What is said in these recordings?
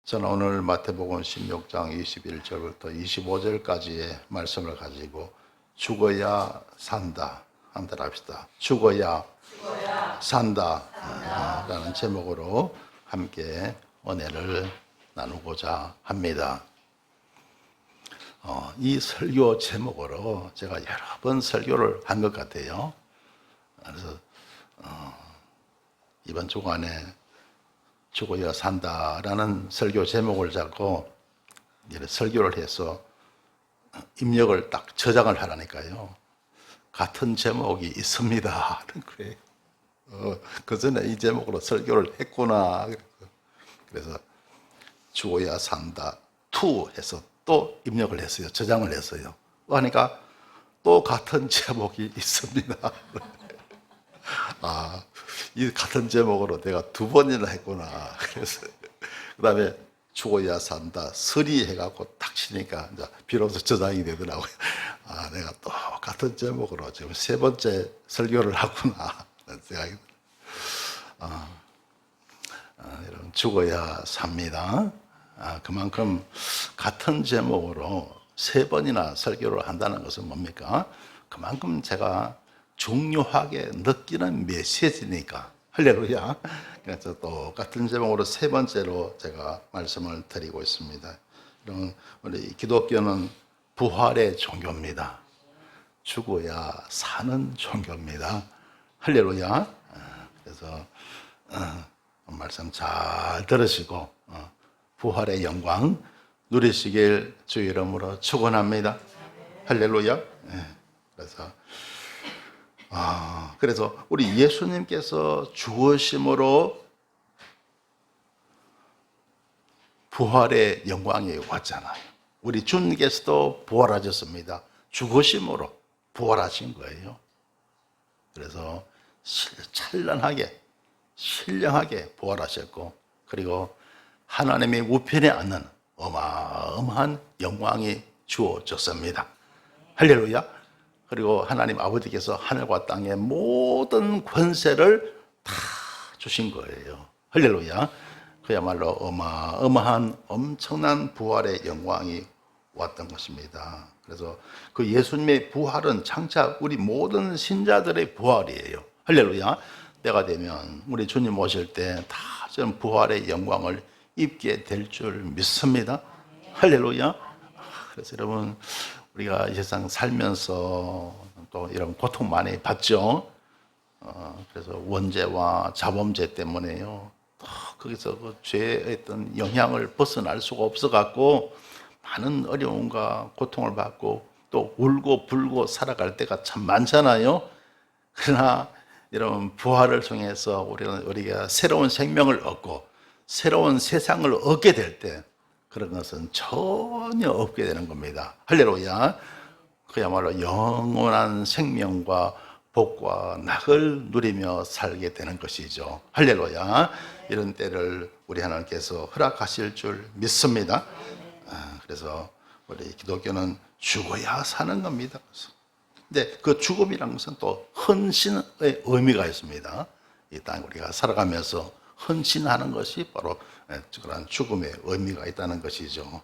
저는 오늘 마태복음 16장 21절부터 25절까지의 말씀을 가지고 죽어야 산다. 한번 합시다. 죽어야 산다. 라는 제목으로 함께 은혜를 나누고자 합니다. 이 설교 제목으로 제가 여러 번 설교를 한 것 같아요. 그래서 이번 주간에 죽어야 산다라는 설교 제목을 잡고 설교를 해서 입력을 딱 저장을 하라니까요. 같은 제목이 있습니다. 그래요. 그 전에 이 제목으로 설교를 했구나. 그래서 죽어야 산다 2 해서 또 입력을 했어요. 저장을 했어요. 하니까 또 같은 제목이 있습니다. 이 같은 제목으로 내가 2번이나 했구나. 그래서 그 다음에 죽어야 산다 3 해갖고 딱 치니까 이제 비로소 저장이 되더라고요. 내가 또 같은 제목으로 지금 3번째 설교를 하구나. 생각이 여러분, 죽어야 삽니다. 그만큼 같은 제목으로 3번이나 설교를 한다는 것은 뭡니까? 그만큼 제가 중요하게 느끼는 메시지니까. 할렐루야. 그래서 똑같은 제목으로 3번째로 제가 말씀을 드리고 있습니다. 여러분, 우리 기독교는 부활의 종교입니다. 죽어야 사는 종교입니다. 할렐루야. 그래서 말씀 잘 들으시고 부활의 영광 누리시길 주의 이름으로 축원합니다. 할렐루야. 그래서 우리 예수님께서 죽으심으로 부활의 영광이 왔잖아요. 우리 주님께서도 부활하셨습니다. 죽으심으로 부활하신 거예요. 그래서 찬란하게 신령하게 부활하셨고, 그리고 하나님의 우편에 앉는 어마어마한 영광이 주어졌습니다. 할렐루야. 그리고 하나님 아버지께서 하늘과 땅의 모든 권세를 다 주신 거예요. 할렐루야. 그야말로 어마어마한 엄청난 부활의 영광이 왔던 것입니다. 그래서 그 예수님의 부활은 장차 우리 모든 신자들의 부활이에요. 할렐루야. 때가 되면 우리 주님 오실 때 다 전 부활의 영광을 입게 될 줄 믿습니다. 할렐루야. 그래서 여러분, 우리가 이 세상 살면서 또 이런 고통 많이 받죠. 그래서 원죄와 자범죄 때문에요. 거기서 그 죄의 어떤 영향을 벗어날 수가 없어갖고 많은 어려움과 고통을 받고 또 울고 불고 살아갈 때가 참 많잖아요. 그러나 여러분, 부활을 통해서 우리가 새로운 생명을 얻고 새로운 세상을 얻게 될 때 그런 것은 전혀 없게 되는 겁니다. 할렐루야. 그야말로 영원한 생명과 복과 낙을 누리며 살게 되는 것이죠. 할렐루야. 이런 때를 우리 하나님께서 허락하실 줄 믿습니다. 그래서 우리 기독교는 죽어야 사는 겁니다. 근데 그 죽음이라는 것은 또 헌신의 의미가 있습니다. 이 땅 우리가 살아가면서 헌신하는 것이 바로 그런 죽음의 의미가 있다는 것이죠.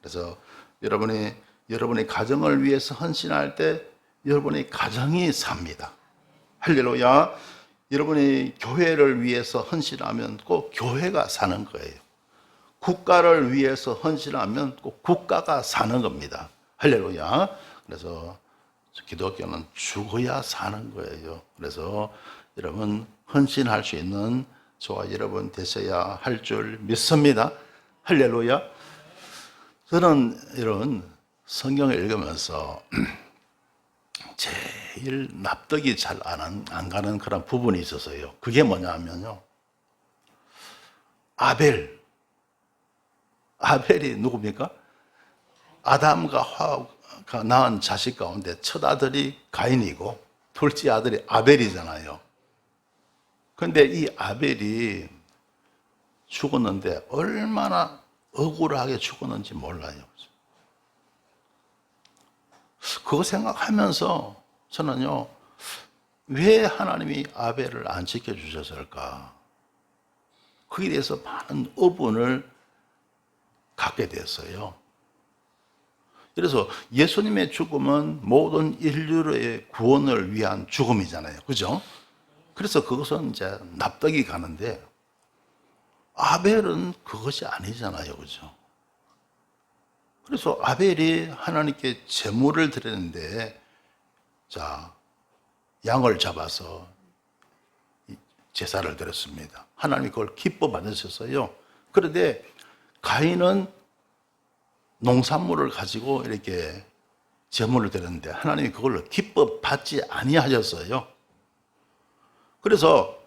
그래서 여러분의 가정을 위해서 헌신할 때 여러분의 가정이 삽니다. 할렐루야. 여러분이 교회를 위해서 헌신하면 꼭 교회가 사는 거예요. 국가를 위해서 헌신하면 꼭 국가가 사는 겁니다. 할렐루야. 그래서 기독교는 죽어야 사는 거예요. 그래서 여러분, 헌신할 수 있는 저와 여러분 되셔야 할 줄 믿습니다. 할렐루야. 저는 이런 성경을 읽으면서 제일 납득이 잘 안 가는 그런 부분이 있어서요. 그게 뭐냐면요. 아벨이 누굽니까? 아담과 하와가 낳은 자식 가운데 첫 아들이 가인이고 둘째 아들이 아벨이잖아요. 그런데 이 아벨이 죽었는데 얼마나 억울하게 죽었는지 몰라요. 그거 생각하면서 저는요, 왜 하나님이 아벨을 안 지켜주셨을까? 거기에 대해서 많은 의문을 갖게 됐어요. 그래서 예수님의 죽음은 모든 인류의 구원을 위한 죽음이잖아요. 그죠? 그래서 그것은 이제 납득이 가는데, 아벨은 그것이 아니잖아요. 그죠? 그래서 아벨이 하나님께 제물을 드렸는데, 자, 양을 잡아서 제사를 드렸습니다. 하나님이 그걸 기뻐 받으셨어요. 그런데 가인은 농산물을 가지고 이렇게 제물을 드렸는데 하나님이 그걸로 기뻐 받지 아니하셨어요. 그래서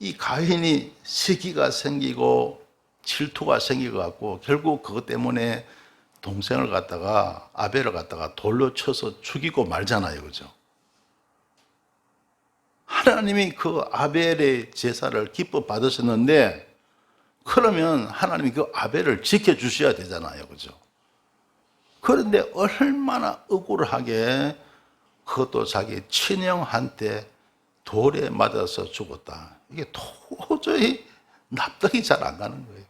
이 가인이 시기가 생기고 질투가 생기고 갖고 결국 그것 때문에 동생을 갖다가 아벨을 갖다가 돌로 쳐서 죽이고 말잖아요. 그죠? 하나님이 그 아벨의 제사를 기뻐 받으셨는데, 그러면 하나님이 그 아벨을 지켜주셔야 되잖아요. 그죠? 그런데 얼마나 억울하게 그것도 자기 친형한테 돌에 맞아서 죽었다. 이게 도저히 납득이 잘 안 가는 거예요.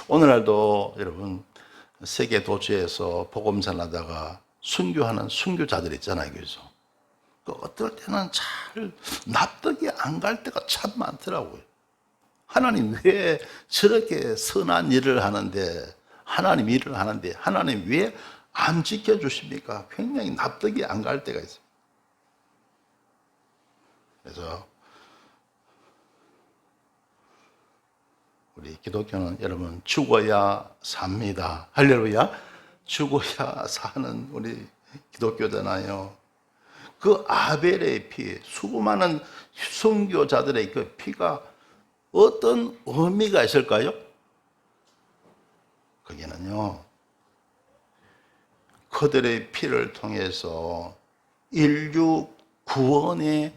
오늘날도 여러분 세계 도처에서 복음 전하다가 순교하는 순교자들 있잖아요. 그죠? 어떨 때는 잘 납득이 안 갈 때가 참 많더라고요. 하나님 왜 저렇게 선한 일을 하는데, 하나님 일을 하는데 하나님 왜 안 지켜주십니까? 굉장히 납득이 안 갈 때가 있어요. 그래서 우리 기독교는 여러분 죽어야 삽니다. 할렐루야. 죽어야 사는 우리 기독교잖아요. 그 아벨의 피, 수많은 순교자들의 그 피가 어떤 의미가 있을까요? 거기는요, 그들의 피를 통해서 인류 구원에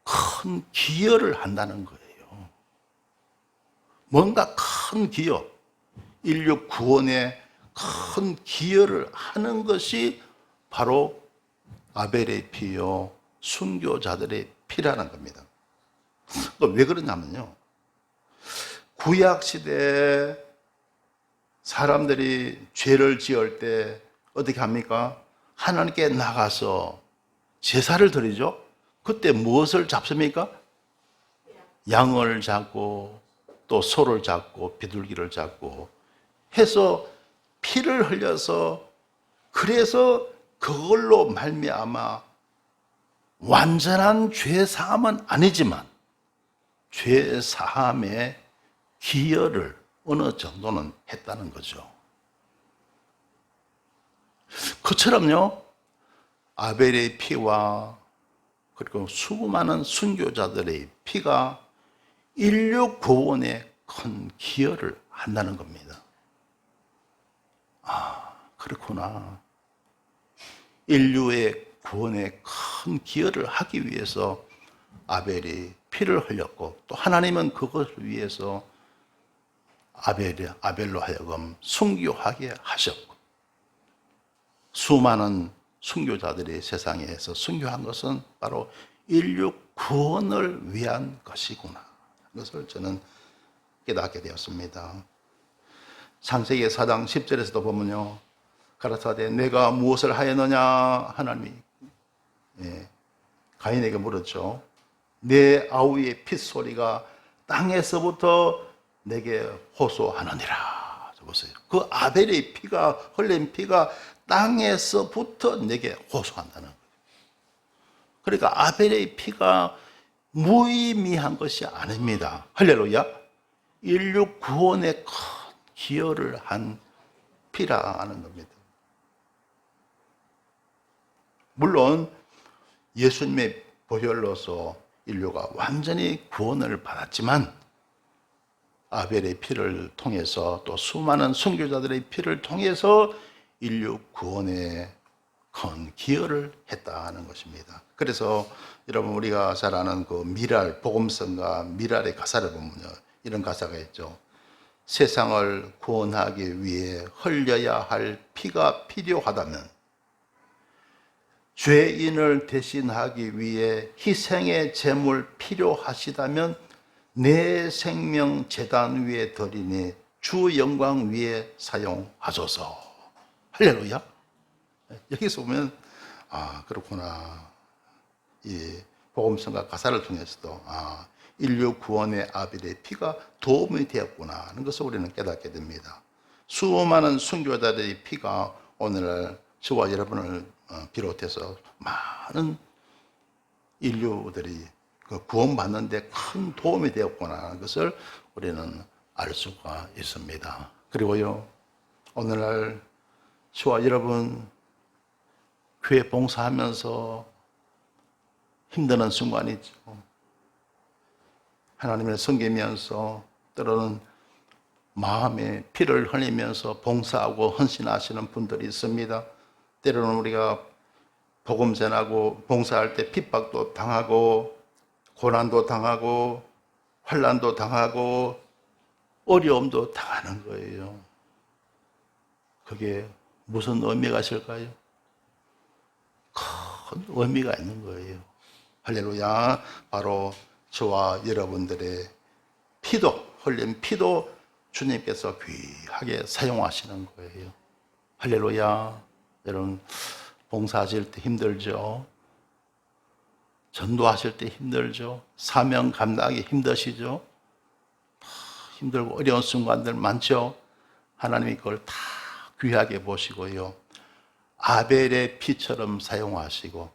큰 기여를 한다는 거예요. 뭔가 큰 기여, 인류 구원에 큰 기여를 하는 것이 바로 아벨의 피요, 순교자들의 피라는 겁니다. 또 왜 그러냐면요, 구약시대에 사람들이 죄를 지을 때 어떻게 합니까? 하나님께 나가서 제사를 드리죠. 그때 무엇을 잡습니까? 양을 잡고 또 소를 잡고 비둘기를 잡고 해서 피를 흘려서, 그래서 그걸로 말미암아 완전한 죄 사함은 아니지만 죄 사함에 기여를 어느 정도는 했다는 거죠. 그처럼요, 아벨의 피와 그리고 수많은 순교자들의 피가 인류 구원에 큰 기여를 한다는 겁니다. 아, 그렇구나. 인류의 구원에 큰 기여를 하기 위해서 아벨이 피를 흘렸고, 또 하나님은 그것을 위해서 아벨로 하여금 순교하게 하셨고, 수많은 순교자들이 세상에서 순교한 것은 바로 인류 구원을 위한 것이구나. 그것을 저는 깨닫게 되었습니다. 창세기 4장 10절에서도 보면요, 가라사대 내가 무엇을 하였느냐, 하나님이 가인에게 물었죠. 내 아우의 핏소리가 땅에서부터 내게 호소하느니라. 보세요. 그 아벨의 피가, 흘린 피가 땅에서부터 내게 호소한다는 거예요. 그러니까 아벨의 피가 무의미한 것이 아닙니다. 할렐루야. 인류 구원에 큰 기여를 한 피라는 겁니다. 물론 예수님의 보혈로서 인류가 완전히 구원을 받았지만, 아벨의 피를 통해서 또 수많은 순교자들의 피를 통해서 인류 구원에 큰 기여를 했다는 것입니다. 그래서 여러분 우리가 잘 아는 그 미랄, 복음성가 미랄의 가사를 보면요, 이런 가사가 있죠. 세상을 구원하기 위해 흘려야 할 피가 필요하다면, 죄인을 대신하기 위해 희생의 제물 필요하시다면 내 생명 제단 위에 드리니 주 영광 위에 사용하소서. 할렐루야. 여기서 보면 그렇구나. 이 복음성과 가사를 통해서도 인류 구원의 아벨의 피가 도움이 되었구나 하는 것을 우리는 깨닫게 됩니다. 수많은 순교자들의 피가 오늘날 저와 여러분을 비롯해서 많은 인류들이 구원받는 데 큰 도움이 되었구나 하는 것을 우리는 알 수가 있습니다. 그리고요, 오늘날 저와 여러분 교회 봉사하면서 힘드는 순간이 있죠. 하나님을 섬기면서 때로는 마음에 피를 흘리면서 봉사하고 헌신하시는 분들이 있습니다. 때로는 우리가 복음 전하고 봉사할 때 핍박도 당하고 고난도 당하고 환난도 당하고 어려움도 당하는 거예요. 그게 무슨 의미가 있을까요? 큰 의미가 있는 거예요. 할렐루야. 바로 저와 여러분들의 흘린 피도 주님께서 귀하게 사용하시는 거예요. 할렐루야. 여러분, 봉사하실 때 힘들죠? 전도하실 때 힘들죠? 사명 감당하기 힘드시죠? 힘들고 어려운 순간들 많죠? 하나님이 그걸 다 귀하게 보시고요. 아벨의 피처럼 사용하시고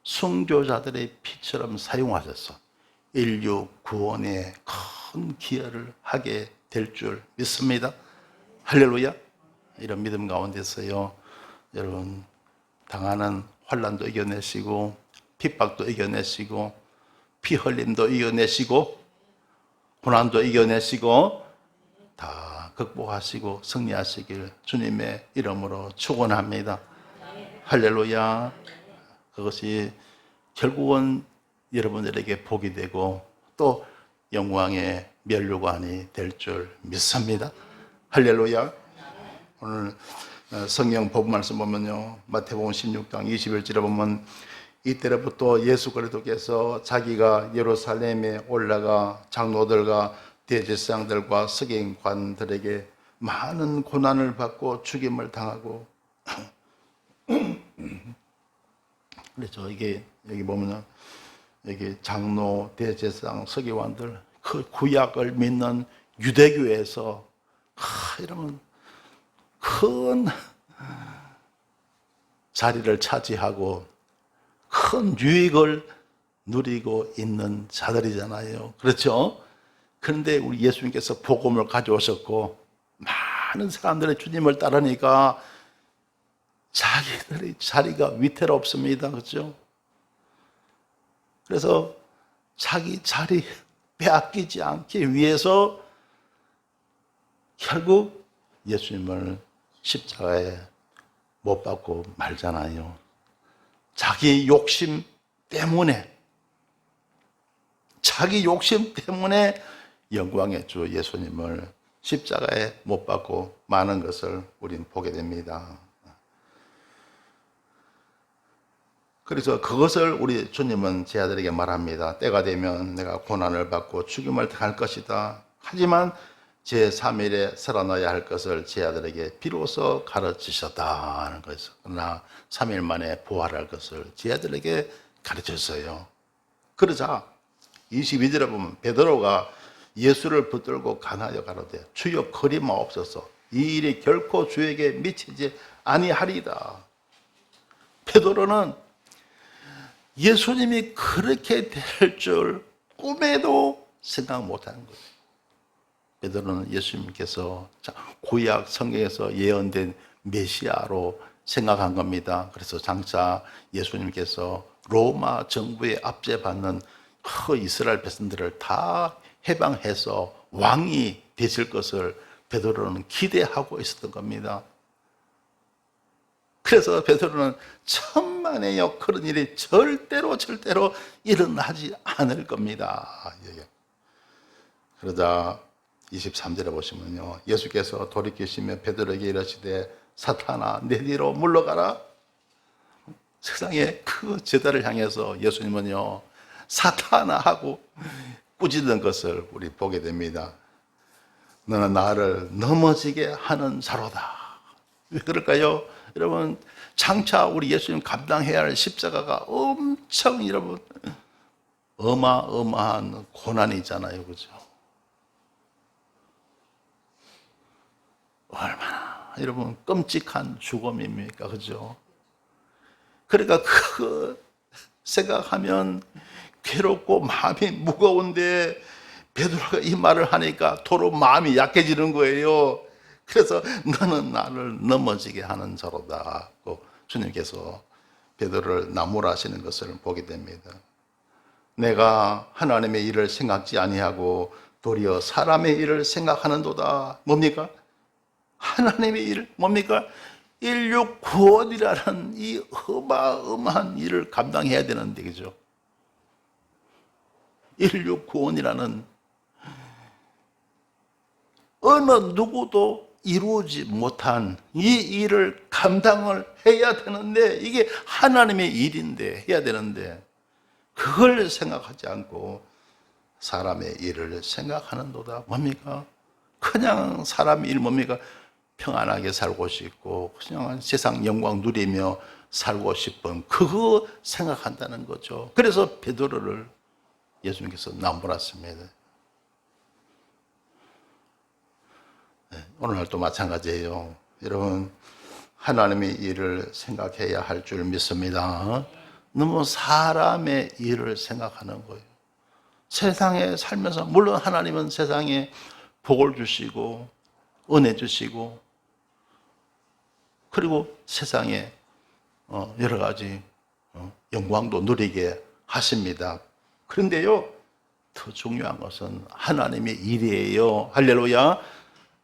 순교자들의 피처럼 사용하셔서 인류 구원에 큰 기여를 하게 될 줄 믿습니다. 할렐루야. 이런 믿음 가운데서요, 여러분 당하는 환난도 이겨내시고 핍박도 이겨내시고 피 흘림도 이겨내시고 고난도 이겨내시고 다 극복하시고 승리하시길 주님의 이름으로 축원합니다. 할렐루야. 그것이 결국은 여러분들에게 복이 되고 또 영광의 면류관이 될 줄 믿습니다. 할렐루야. 오늘 성경 복음 말씀 보면요, 마태복음 16장 21절에 보면 이때로부터 예수 그리스도께서 자기가 예루살렘에 올라가 장로들과 대제사장들과 서기관들에게 많은 고난을 받고 죽임을 당하고 그렇죠. 이게 여기 보면은 여기 장로, 대제사장, 서기관들 그 구약을 믿는 유대교에서 이러면 큰 자리를 차지하고 큰 유익을 누리고 있는 자들이잖아요. 그렇죠? 그런데 우리 예수님께서 복음을 가져오셨고 많은 사람들의 주님을 따르니까 자기들의 자리가 위태롭습니다. 그렇죠? 그래서 자기 자리 빼앗기지 않기 위해서 결국 예수님을 십자가에 못 박고 말잖아요. 자기 욕심 때문에 영광의 주 예수님을 십자가에 못 박고 마는 것을 우리는 보게 됩니다. 그래서 그것을 우리 주님은 제 아들에게 말합니다. 때가 되면 내가 고난을 받고 죽임을 당할 것이다. 하지만 제3일에 살아나야 할 것을 제 아들에게 비로소 가르치셨다 하는 것이죠. 그러나 3일 만에 부활할 것을 제 아들에게 가르쳤어요. 그러자 22절에 보면 베드로가 예수를 붙들고 간하여 가로되 주여 거리마옵소서 이 일이 결코 주에게 미치지 아니하리이다. 베드로는 예수님이 그렇게 될 줄 꿈에도 생각 못하는 거예요. 베드로는 예수님께서 구약 성경에서 예언된 메시아로 생각한 겁니다. 그래서 장차 예수님께서 로마 정부에 압제받는 그 이스라엘 백성들을 다 해방해서 왕이 되실 것을 베드로는 기대하고 있었던 겁니다. 그래서 베드로는 천만에요, 그런 일이 절대로 일어나지 않을 겁니다. 그러자 23절에 보시면요, 예수께서 돌이키시며 베드로에게 이르시되 사탄아 내 뒤로 물러가라. 세상의 그 제자를 향해서 예수님은요 사탄아 하고 꾸짖는 것을 우리 보게 됩니다. 너는 나를 넘어지게 하는 자로다. 왜 그럴까요? 여러분, 장차 우리 예수님 감당해야 할 십자가가 엄청 여러분 어마어마한 고난이잖아요. 그죠? 얼마나 여러분 끔찍한 죽음입니까? 그죠? 그러니까 그 생각하면 괴롭고 마음이 무거운데 베드로가 이 말을 하니까 도로 마음이 약해지는 거예요. 그래서 너는 나를 넘어지게 하는 자로다. 주님께서 베드로를 나무라시는 것을 보게 됩니다. 내가 하나님의 일을 생각지 아니하고 도리어 사람의 일을 생각하는도다. 뭡니까? 하나님의 일, 뭡니까? 인류 구원이라는 이 어마어마한 일을 감당해야 되는데, 그죠? 인류 구원이라는 어느 누구도 이루지 못한 이 일을 감당을 해야 되는데, 이게 하나님의 일인데, 해야 되는데, 그걸 생각하지 않고 사람의 일을 생각하는도다. 뭡니까? 그냥 사람 일 뭡니까? 평안하게 살고 싶고 그냥 세상 영광 누리며 살고 싶은 그거 생각한다는 거죠. 그래서 베드로를 예수님께서 나무랐습니다. 오늘날도 마찬가지예요. 여러분, 하나님의 일을 생각해야 할 줄 믿습니다. 너무 사람의 일을 생각하는 거예요. 세상에 살면서 물론 하나님은 세상에 복을 주시고 은혜 주시고 그리고 세상에 여러 가지 영광도 누리게 하십니다. 그런데요, 더 중요한 것은 하나님의 일이에요. 할렐루야.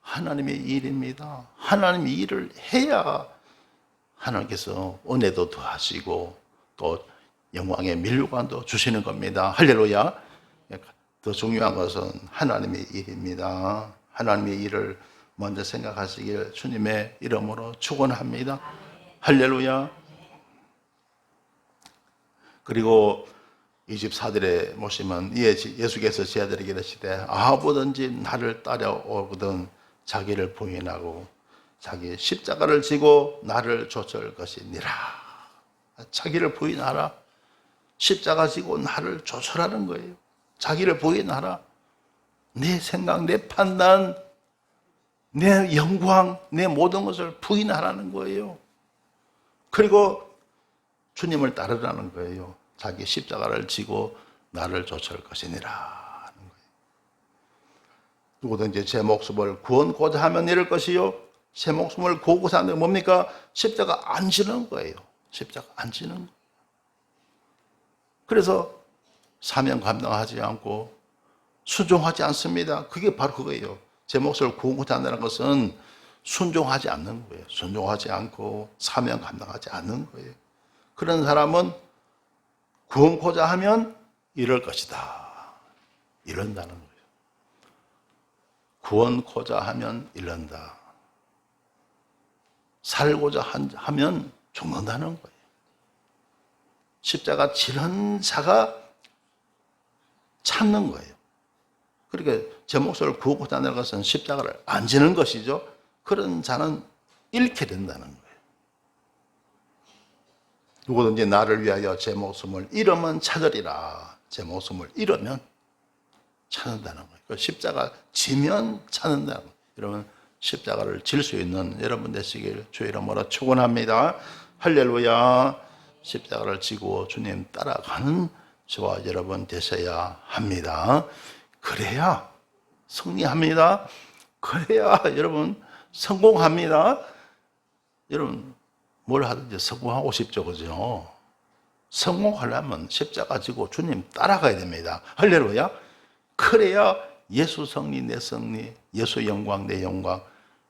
하나님의 일입니다. 하나님의 일을 해야 하나님께서 은혜도 더하시고 또 영광의 밀류관도 주시는 겁니다. 할렐루야. 더 중요한 것은 하나님의 일입니다. 하나님의 일을 먼저 생각하시길 주님의 이름으로 축원합니다. 할렐루야. 그리고 24절에 보시면 예수께서 제자들에게 이르시되 아무든지 나를 따라오거든 자기를 부인하고 자기 십자가를 지고 나를 좇을 것이니라. 자기를 부인하라. 십자가 지고 나를 좇으라는 거예요. 자기를 부인하라. 내 생각, 내 판단, 내 영광, 내 모든 것을 부인하라는 거예요. 그리고 주님을 따르라는 거예요. 자기 십자가를 지고 나를 좇을 것이니라 하는 거예요. 누구든지 제 목숨을 구원고자 하면 이럴 것이요. 제 목숨을 구고자 하는 게 뭡니까? 십자가 안 지는 거예요. 십자가 안 지는 거예요. 그래서 사명 감당하지 않고 순종하지 않습니다. 그게 바로 그거예요. 제 몫을 구원고자 한다는 것은 순종하지 않는 거예요. 순종하지 않고 사명 감당하지 않는 거예요. 그런 사람은 구원고자 하면 이럴 것이다. 이런다는 거예요. 구원고자 하면 이런다. 살고자 하면 죽는다는 거예요. 십자가 지는 자가 찾는 거예요. 그러니까 제 몫을 구원고자 한다는 것은 십자가를 안 지는 것이죠. 그런 자는 잃게 된다는 거예요. 누구든지 나를 위하여 제 목숨을 잃으면 찾으리라. 제 목숨을 잃으면 찾는다는 거예요. 그 십자가 지면 찾는다는 거예요. 여러분, 십자가를 질 수 있는 여러분 되시길 주의 이름으로 축원합니다. 할렐루야. 십자가를 지고 주님 따라가는 저와 여러분 되셔야 합니다. 그래야 승리합니다. 그래야 여러분 성공합니다. 여러분 뭘 하든지 성공하고 싶죠, 그죠? 성공하려면 십자가 지고 주님 따라가야 됩니다. 할렐루야. 그래야 예수 승리 내 승리, 예수 영광 내 영광,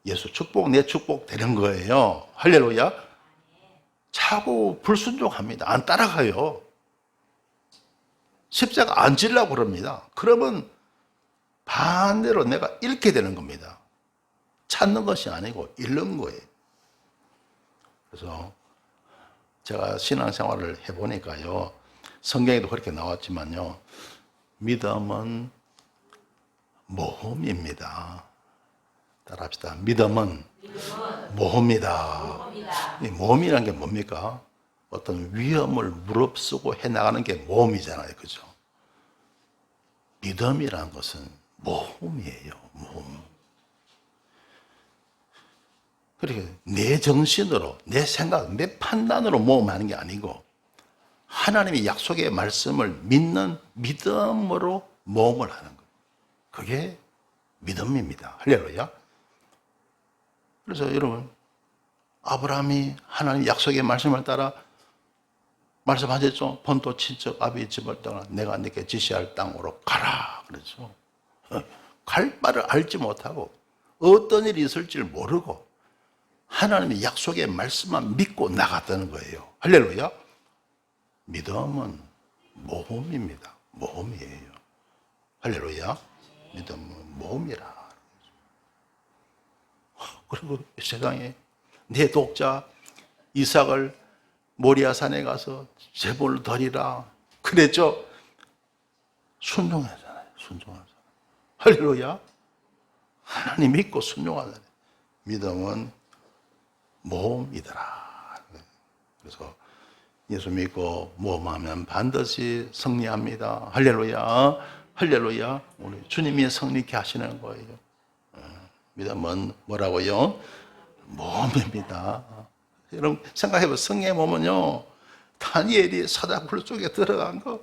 예수 축복 내 축복 되는 거예요. 할렐루야. 자꾸 불순종합니다. 안 따라가요. 십자가 안 지려고 그럽니다. 그러면 반대로 내가 잃게 되는 겁니다. 찾는 것이 아니고 잃는 거예요. 그래서 제가 신앙생활을 해보니까요, 성경에도 그렇게 나왔지만요, 믿음은 모험입니다. 따라합시다. 믿음은 모험이다. 이 모험이라는 게 뭡니까? 어떤 위험을 무릅쓰고 해나가는 게 모험이잖아요. 그죠? 믿음이라는 것은 모험이에요. 모험. 그러니까 내 정신으로, 내 생각, 내 판단으로 모험하는 게 아니고 하나님의 약속의 말씀을 믿는 믿음으로 모험을 하는 거예요. 그게 믿음입니다. 할렐루야. 그래서 여러분, 아브라함이 하나님 약속의 말씀을 따라 말씀하셨죠. 본토 친척 아비의 집을 떠나 내가 네게 지시할 땅으로 가라 그랬죠. 갈 바를 알지 못하고 어떤 일이 있을지 모르고 하나님의 약속의 말씀만 믿고 나갔다는 거예요. 할렐루야. 믿음은 모험입니다. 모험이에요. 할렐루야. 믿음은 모험이라. 그리고 세상에 내 독자 이삭을 모리아산에 가서 제물을 드리라 그랬죠. 순종하잖아요. 순종하잖아요. 할렐루야. 하나님 믿고 순종하잖아요. 믿음은 모험이더라. 그래서 예수 믿고 모험하면 반드시 승리합니다. 할렐루야. 할렐루야. 우리 주님이 승리케 하시는 거예요. 믿음은 뭐라고요? 모험입니다. 여러분 생각해보세요. 성령의 몸은요, 다니엘이 사자굴 속에 들어간 거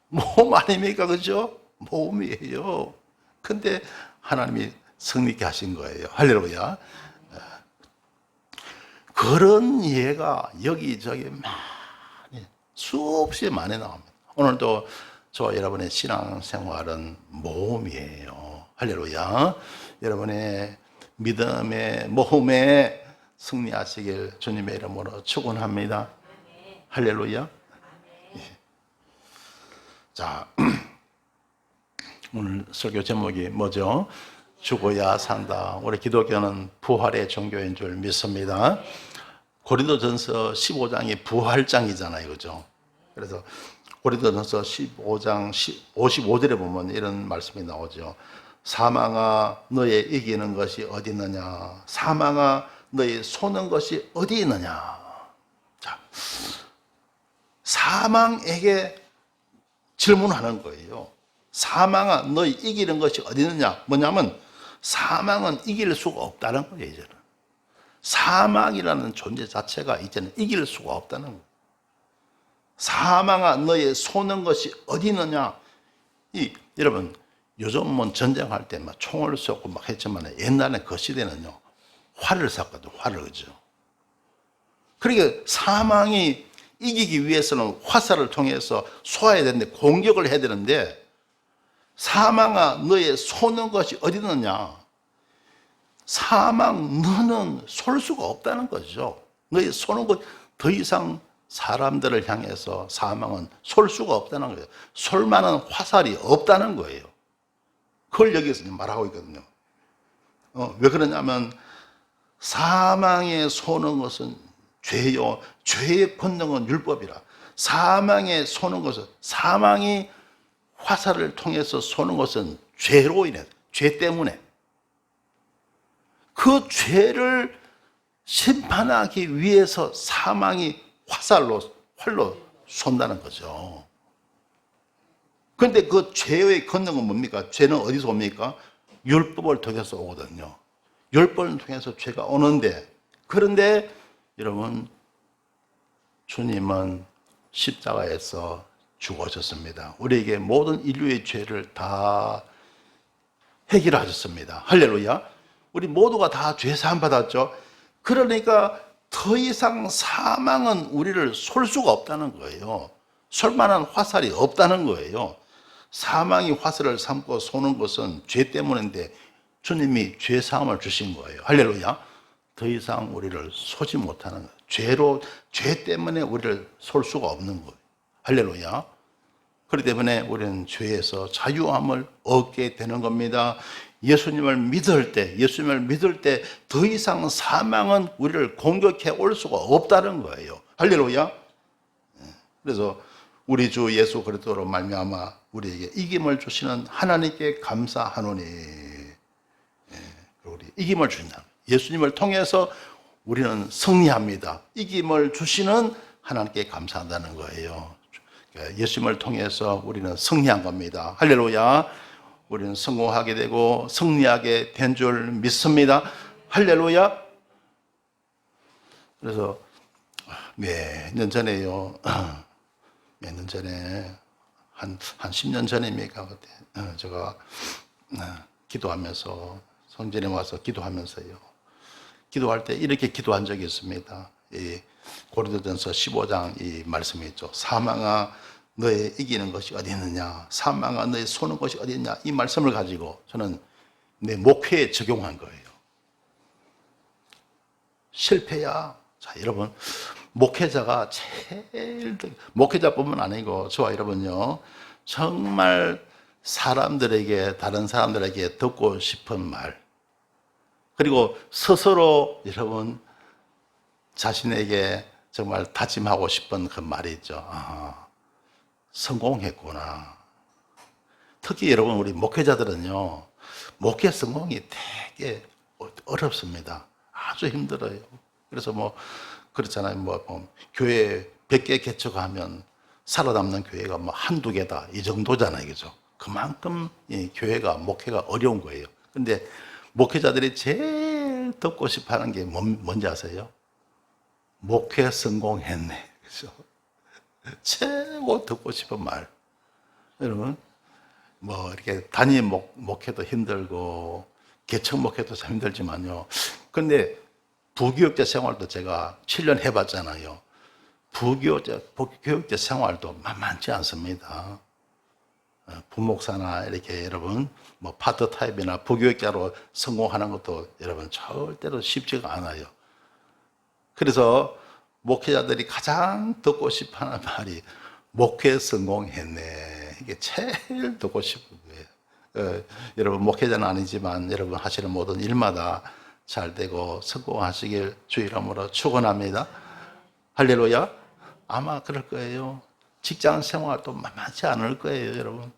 모험 아닙니까? 그죠? 모험이에요. 근데 하나님이 승리케 하신 거예요. 할렐루야. 그런 예가 여기저기 많이, 수없이 많이 나옵니다. 오늘도 저와 여러분의 신앙생활은 모험이에요. 할렐루야. 여러분의 믿음의 모험에 승리하시길 주님의 이름으로 축원합니다. 할렐루야. 자, 오늘 설교 제목이 뭐죠? 죽어야 산다. 우리 기독교는 부활의 종교인 줄 믿습니다. 고린도전서 15장이 부활장이잖아요. 그죠? 그래서 고린도전서 15장 55절에 보면 이런 말씀이 나오죠. 사망아 너의 이기는 것이 어디 있느냐? 사망아 너의 쏘는 것이 어디 있느냐? 자, 사망에게 질문하는 거예요. 사망아 너의 이기는 것이 어디 있느냐? 뭐냐면 사망은 이길 수가 없다는 거예요. 이제는 사망이라는 존재 자체가 이제는 이길 수가 없다는 거예요. 사망아 너의 쏘는 것이 어디 있느냐? 여러분 요즘은 전쟁할 때 막 총을 쏘고 막 했지만 옛날에 그 시대는요 활을 쐈거든요. 활을. 그죠? 그러니까 사망이 이기기 위해서는 화살을 통해서 쏘아야 되는데 공격을 해야 되는데 사망아 너의 쏘는 것이 어디 있느냐? 사망 너는 쏠 수가 없다는 거죠. 너의 쏘는 것 더 이상 사람들을 향해서 사망은 쏠 수가 없다는 거예요. 쏠 만한 화살이 없다는 거예요. 그걸 여기서 말하고 있거든요. 왜 그러냐면 사망에 쏘는 것은 죄요. 죄의 권능은 율법이라. 사망에 쏘는 것은 사망이 화살을 통해서 쏘는 것은 죄로 인해, 죄 때문에 그 죄를 심판하기 위해서 사망이 활로 쏜다는 거죠. 그런데 그 죄의 권능은 뭡니까? 죄는 어디서 옵니까? 율법을 통해서 오거든요. 율법을 통해서 죄가 오는데, 그런데 여러분 주님은 십자가에서 죽으셨습니다. 우리에게 모든 인류의 죄를 다 해결하셨습니다. 할렐루야. 우리 모두가 다 죄 사함 받았죠. 그러니까 더 이상 사망은 우리를 쏠 수가 없다는 거예요. 쏠 만한 화살이 없다는 거예요. 사망이 화살을 삼고 쏘는 것은 죄 때문인데 주님이 죄 사함을 주신 거예요. 할렐루야. 더 이상 우리를 쏘지 못하는 거예요. 죄 때문에 우리를 쏠 수가 없는 거예요. 할렐루야. 그렇기 때문에 우리는 죄에서 자유함을 얻게 되는 겁니다. 예수님을 믿을 때 더 이상 사망은 우리를 공격해 올 수가 없다는 거예요. 할렐루야. 그래서 우리 주 예수 그리스도로 말미암아 우리에게 이김을 주시는 하나님께 감사하노니. 이김을 주신다. 예수님을 통해서 우리는 승리합니다. 이김을 주시는 하나님께 감사한다는 거예요. 예수님을 통해서 우리는 승리한 겁니다. 할렐루야. 우리는 성공하게 되고 승리하게 된 줄 믿습니다. 할렐루야. 그래서 몇 년 전에요. 몇 년 전에 한 10년 전입니까? 그때 제가 기도하면서 성전에 와서 기도하면서요. 기도할 때 이렇게 기도한 적이 있습니다. 이 고린도전서 15장 이 말씀이 있죠. 사망아 너의 이기는 것이 어디 있느냐, 사망아 너의 쏘는 것이 어디 있냐, 이 말씀을 가지고 저는 내 목회에 적용한 거예요. 실패야. 자, 여러분, 목회자가 목회자뿐만 아니고 저와 여러분요, 정말 다른 사람들에게 듣고 싶은 말, 그리고 스스로 여러분 자신에게 정말 다짐하고 싶은 그 말이 있죠. 성공했구나. 특히 여러분 우리 목회자들은요, 목회 성공이 되게 어렵습니다. 아주 힘들어요. 그래서 그렇잖아요. 교회 100개 개척하면 살아남는 교회가 한두 개다 이 정도잖아요. 그죠? 그만큼 이 교회가 목회가 어려운 거예요. 근데 목회자들이 제일 듣고 싶어 하는 게 뭔지 아세요? 목회 성공했네. 그죠? 최고 듣고 싶은 말. 여러분, 이렇게 단위 목회도 힘들고, 개척 목회도 참 힘들지만요. 근데 부교육자 생활도 제가 7년 해봤잖아요. 부교육자 생활도 만만치 않습니다. 부목사나 이렇게 여러분, 파트타임이나 부교육자로 성공하는 것도 여러분 절대로 쉽지가 않아요. 그래서 목회자들이 가장 듣고 싶어 하는 말이 목회 성공했네. 이게 제일 듣고 싶은 거예요. 여러분 목회자는 아니지만 여러분 하시는 모든 일마다 잘 되고 성공하시길 주 이름으로 축원합니다. 할렐루야. 아마 그럴 거예요. 직장 생활도 만만치 않을 거예요, 여러분.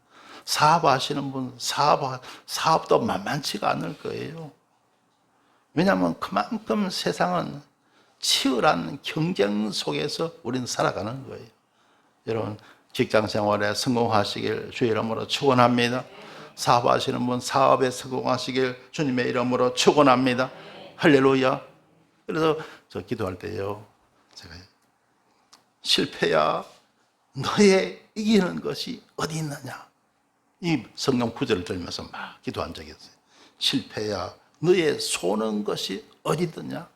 사업하시는 분 사업도 만만치가 않을 거예요. 왜냐하면 그만큼 세상은 치열한 경쟁 속에서 우리는 살아가는 거예요. 여러분 직장 생활에 성공하시길 주의 이름으로 축원합니다. 사업하시는 분 사업에 성공하시길 주님의 이름으로 축원합니다. 할렐루야. 그래서 저 기도할 때요, 제가 실패야 너의 이기는 것이 어디 있느냐, 이 성경 구절을 들면서 막 기도한 적이 있어요. 실패야 너의 쏘는 것이 어디 있느냐,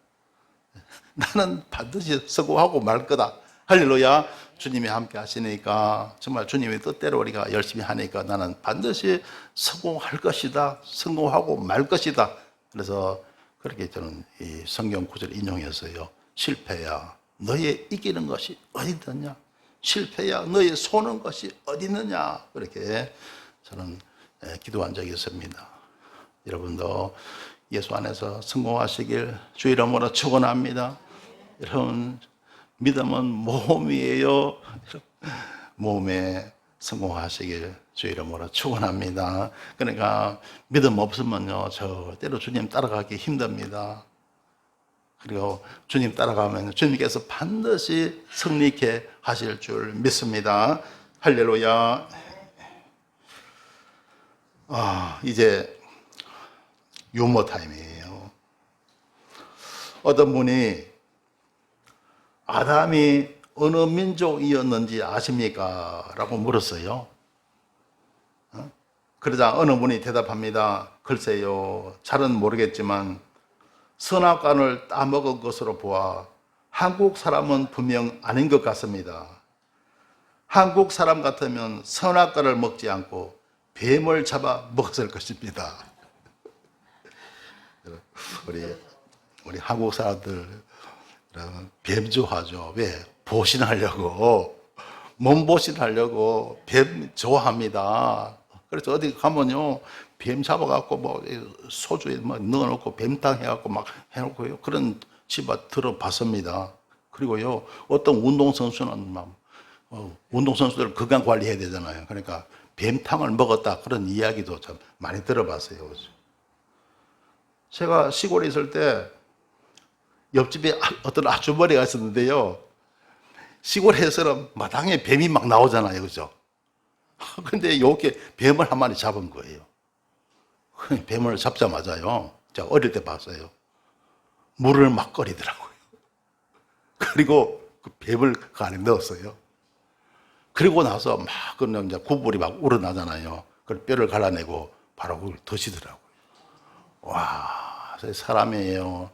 나는 반드시 성공하고 말 거다. 할렐루야. 주님이 함께 하시니까 정말 주님의 뜻대로 우리가 열심히 하니까 나는 반드시 성공할 것이다, 성공하고 말 것이다. 그래서 그렇게 저는 이 성경 구절을 인용했어요. 실패야 너의 이기는 것이 어디 있느냐, 실패야 너의 쏘는 것이 어디 있느냐, 그렇게 저는 기도한 적이 있습니다. 여러분도 예수 안에서 성공하시길 주 이름으로 축원합니다. 여러분 믿음은 모험이에요. 모험에 성공하시길 주 이름으로 축원합니다. 그러니까 믿음 없으면요 절대로 주님 따라가기 힘듭니다. 그리고 주님 따라가면 주님께서 반드시 승리케 하실 줄 믿습니다. 할렐루야. 이제 유머 타임이에요. 어떤 분이 아담이 어느 민족이었는지 아십니까? 라고 물었어요. 그러자 어느 분이 대답합니다. 글쎄요, 잘은 모르겠지만 선악과를 따먹은 것으로 보아 한국 사람은 분명 아닌 것 같습니다. 한국 사람 같으면 선악과를 먹지 않고 뱀을 잡아 먹었을 것입니다. 우리 한국 사람들 뱀 좋아하죠. 왜? 보신하려고, 몸보신하려고 뱀 좋아합니다. 그래서 어디 가면요 뱀 잡아갖고 소주에 넣어놓고 뱀탕 해갖고 막 해놓고요, 그런 집 들어봤습니다. 그리고요 어떤 운동선수는 운동선수들 건강 관리해야 되잖아요. 그러니까 뱀탕을 먹었다, 그런 이야기도 참 많이 들어봤어요. 제가 시골에 있을 때 옆집에 어떤 아주머니가 있었는데요. 시골에서는 마당에 뱀이 막 나오잖아요. 그죠? 근데 이렇게 뱀을 한 마리 잡은 거예요. 뱀을 잡자마자요. 제가 어릴 때 봤어요. 물을 막 끓이더라고요. 그리고 그 뱀을 그 안에 넣었어요. 그리고 나서 막 그냥 이제 국물이 막 우러나잖아요. 그걸 뼈를 갈라내고 바로 그걸 드시더라고요. 와, 사람이에요.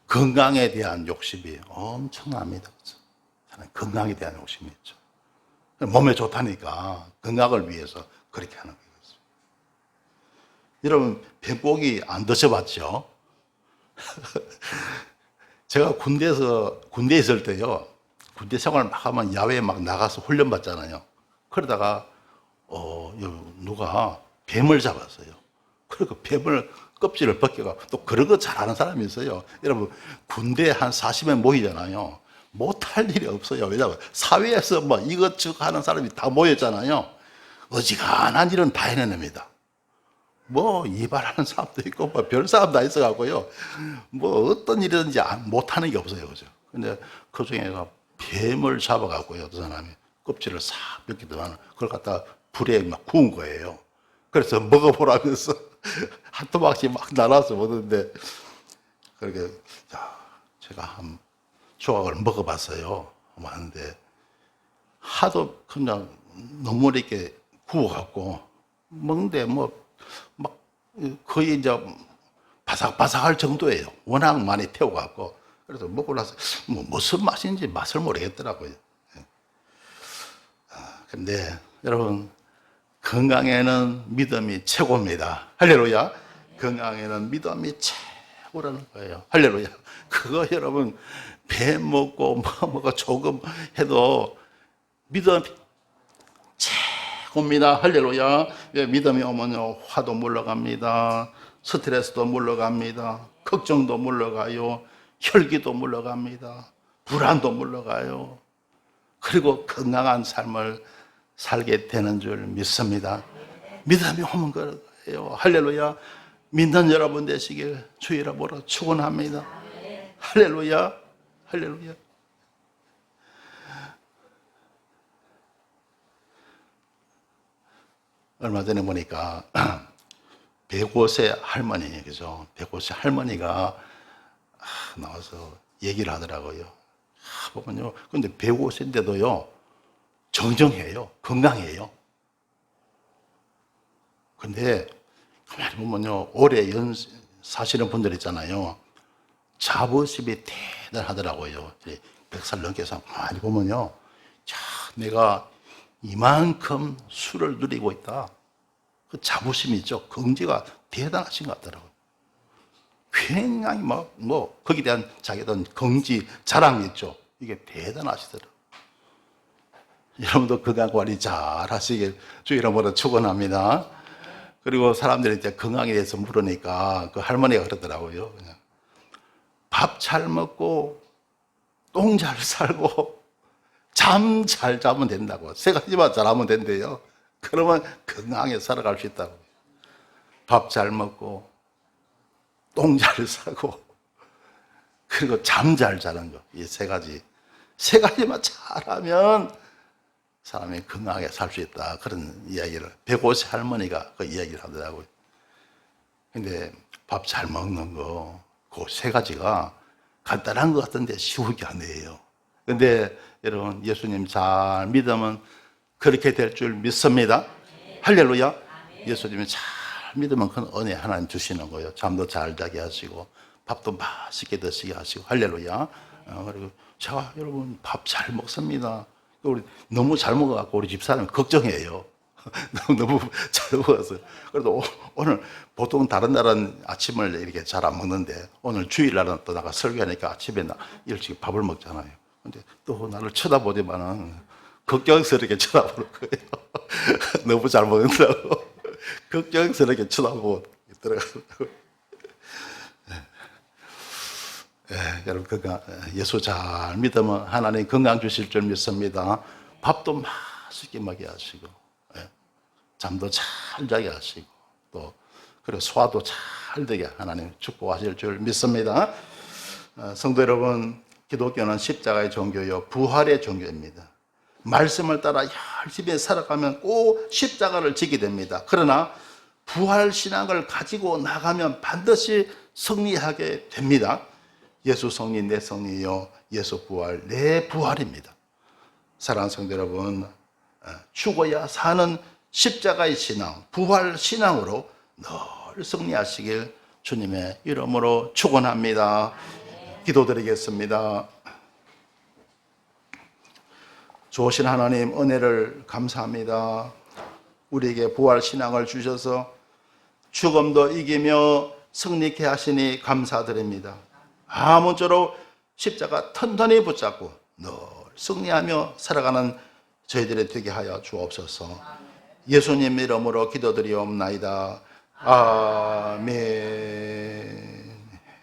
건강에 대한 욕심이 엄청납니다. 건강에 대한 욕심이 있죠. 몸에 좋다니까 건강을 위해서 그렇게 하는 거예요. 여러분, 뱀고기 안 드셔봤죠? 제가 군대에 있을 때요, 군대 생활 막 하면 야외에 막 나가서 훈련 받잖아요. 그러다가, 누가 뱀을 잡았어요. 그리고 뱀을 껍질을 벗겨가 또 그런 거 잘하는 사람이 있어요. 여러분, 군대에 한 40명 모이잖아요. 못할 일이 없어요. 왜냐하면 사회에서 뭐 이것저것 하는 사람이 다 모였잖아요. 어지간한 일은 다 해내냅니다. 뭐 이발하는 사람도 있고 뭐 별 사람 다 있어갖고요. 뭐 어떤 일이든지 못하는 게 없어요. 그죠? 근데 그 중에서 뱀을 잡아갖고요. 어떤 사람이 껍질을 싹 벗기더만 그걸 갖다 불에 막 구운 거예요. 그래서 먹어보라면서 한 토막씩 막 나눠서 먹는데 그렇게 제가 한 조각을 먹어봤어요. 하는데 하도 그냥 너무 이렇게 구워갖고 먹는데 뭐 막 거의 이제 바삭바삭할 정도예요. 워낙 많이 태워갖고 그래서 먹고 나서 뭐 무슨 맛인지 맛을 모르겠더라고요. 근데 여러분 건강에는 믿음이 최고입니다. 할렐루야. 건강에는 믿음이 최고라는 거예요. 할렐루야. 그거 여러분 배 먹고 뭐 먹고 조금 해도 믿음 최고입니다. 할렐루야. 믿음이 오면요 화도 물러갑니다. 스트레스도 물러갑니다. 걱정도 물러가요. 혈기도 물러갑니다. 불안도 물러가요. 그리고 건강한 삶을 살게 되는 줄 믿습니다. 믿음이 오면 그래요. 할렐루야. 믿는 여러분 되시길 주 이름으로 축원합니다. 할렐루야. 할렐루야. 얼마 전에 보니까 백오세 할머니, 그죠? 백오세 할머니가 나와서 얘기를 하더라고요. 보면요. 근데 105세인데도요, 정정해요. 건강해요. 근데, 가만히 보면요, 오래 사시는 분들 있잖아요. 자부심이 대단하더라고요. 100살 넘게 사 가만히 보면요. 자, 내가 이만큼 수를 누리고 있다. 그 자부심이 있죠. 긍지가 대단하신 것 같더라고요. 굉장히 거기에 대한 자기에 대한 긍지, 자랑이 있죠. 이게 대단하시더라고요. 여러분도 건강관리 잘 하시길 주 이름으로 축원합니다. 그리고 사람들이 이제 건강에 대해서 물으니까 그 할머니가 그러더라고요. 그냥 밥 잘 먹고, 똥 잘 살고, 잠 잘 자면 된다고. 세 가지만 잘하면 된대요. 그러면 건강하게 살아갈 수 있다고. 밥 잘 먹고, 똥 잘 싸고, 그리고 잠 잘 자는 거. 이 세 가지. 세 가지만 잘하면 사람이 건강하게 살 수 있다. 그런 이야기를 105세 할머니가 그 이야기를 하더라고요. 근데 밥 잘 먹는 거, 그 세 가지가 간단한 것 같은데 쉬운 게 아니에요. 근데 여러분, 예수님 잘 믿으면 그렇게 될 줄 믿습니다. 할렐루야. 예수님이 잘 믿으면 큰 은혜 하나님 주시는 거예요. 잠도 잘 자게 하시고, 밥도 맛있게 드시게 하시고, 할렐루야. 그리고 제가 여러분 밥 잘 먹습니다. 우리 너무 잘 먹어갖고 우리 집사람이 걱정해요. 너무 잘 먹어서. 그래도 오늘 보통 다른 날은 아침을 이렇게 잘 안 먹는데 오늘 주일날은 또 나가 설교하니까 아침에 일찍 밥을 먹잖아요. 근데 또 나를 쳐다보지만은 걱정스럽게 쳐다보는 거예요. 너무 잘 먹는다고. 걱정스럽게 쳐다보고 있더라고요. 여러분 예수 잘 믿으면 하나님 건강 주실 줄 믿습니다. 밥도 맛있게 먹게 하시고, 잠도 잘 자게 하시고, 또 그리고 소화도 잘 잘 되게 하나님 축복하실 줄 믿습니다. 성도 여러분, 기독교는 십자가의 종교요 부활의 종교입니다. 말씀을 따라 열심히 살아가면 꼭 십자가를 지게 됩니다. 그러나 부활 신앙을 가지고 나가면 반드시 승리하게 됩니다. 예수 승리 내 승리요, 예수 부활 내 부활입니다. 사랑하는 성도 여러분, 죽어야 사는 십자가의 신앙, 부활 신앙으로 늘 승리하시길 주님의 이름으로 축원합니다. 기도드리겠습니다. 좋으신 하나님, 은혜를 감사합니다. 우리에게 부활 신앙을 주셔서 죽음도 이기며 승리케 하시니 감사드립니다. 아무쪼록 십자가 튼튼히 붙잡고 늘 승리하며 살아가는 저희들이 되게 하여 주옵소서. 예수님 이름으로 기도드리옵나이다. 아멘.